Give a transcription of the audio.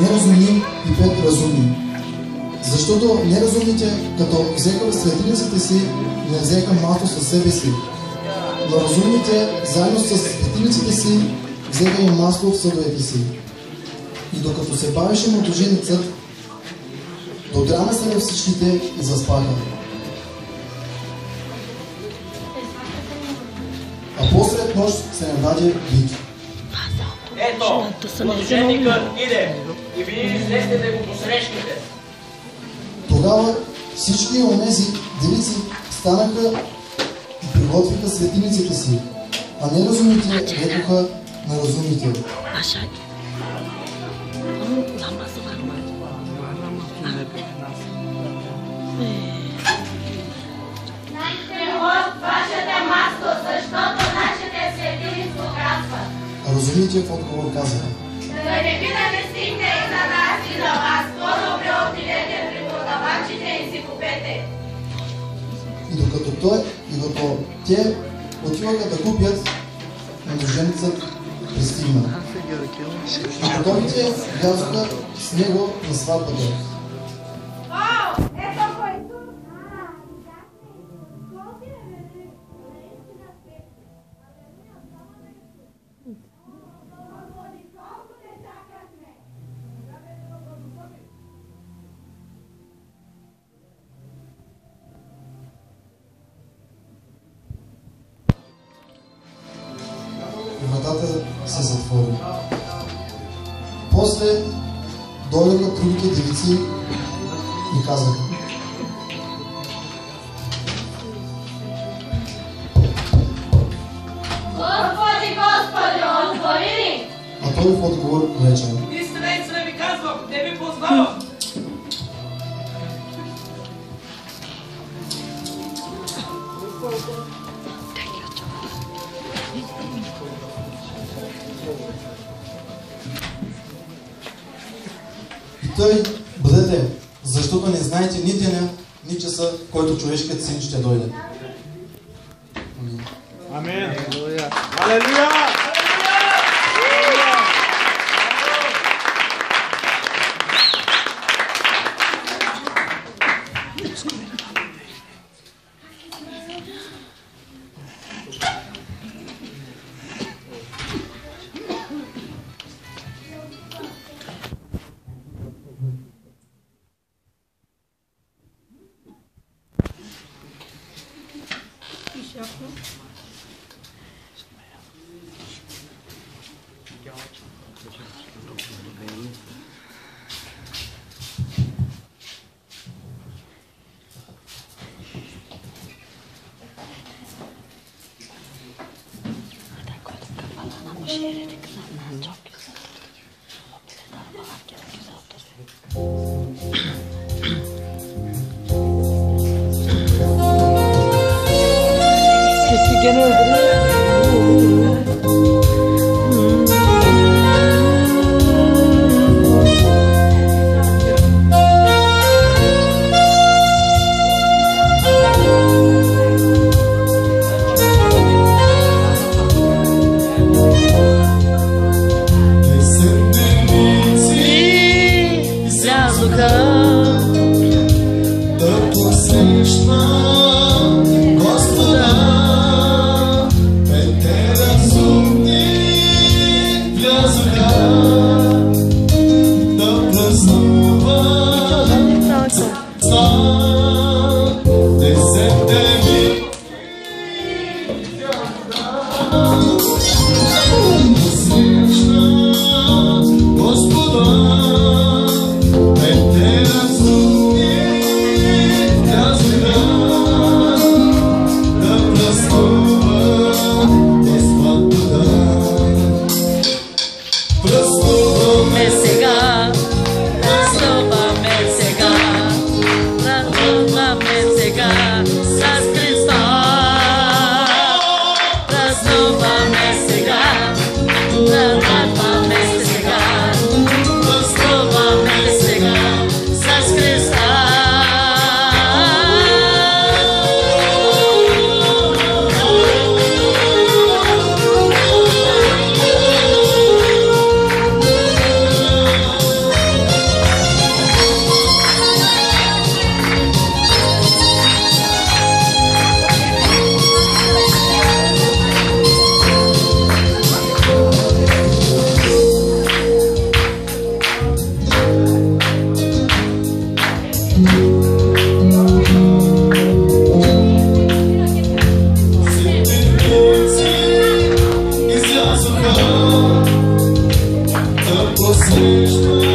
неразумни и 5 разумни. Защото неразумните, като взеха в светилниците си, не взеха масло със себе си. Но разумните, заедно с светилниците си, взеха и масло в съдовете си. И докато се бавеше младоженецът, додряна се на всичките и заспаха. А посред нощ се нададе вик. Ето, младоженикът иде и вие излезте да го посрещнете. Тогава всички онези девици станаха и приготвиха светилниците си, а неразумните рекоха на разумните. А разумните в отговор казаха: да не би да не стигне и на нас и на вас, по-добре отидете при продавачите и си купете. И докато те отиваха да купят, младоженецът пристигна. И потомите влязоха с него на сватбата. Вратата се затвори. После дойдоха другите девици и казаха: Господи, Господи, отвори ни! А той в отговор рече: Истина ви казвам, не ви познавам. И той: бъдете, защото не знаете ни деня, ни часа, в който човешкият син ще дойде. Амин. Амин. Алелуя! Господа, Stay strong.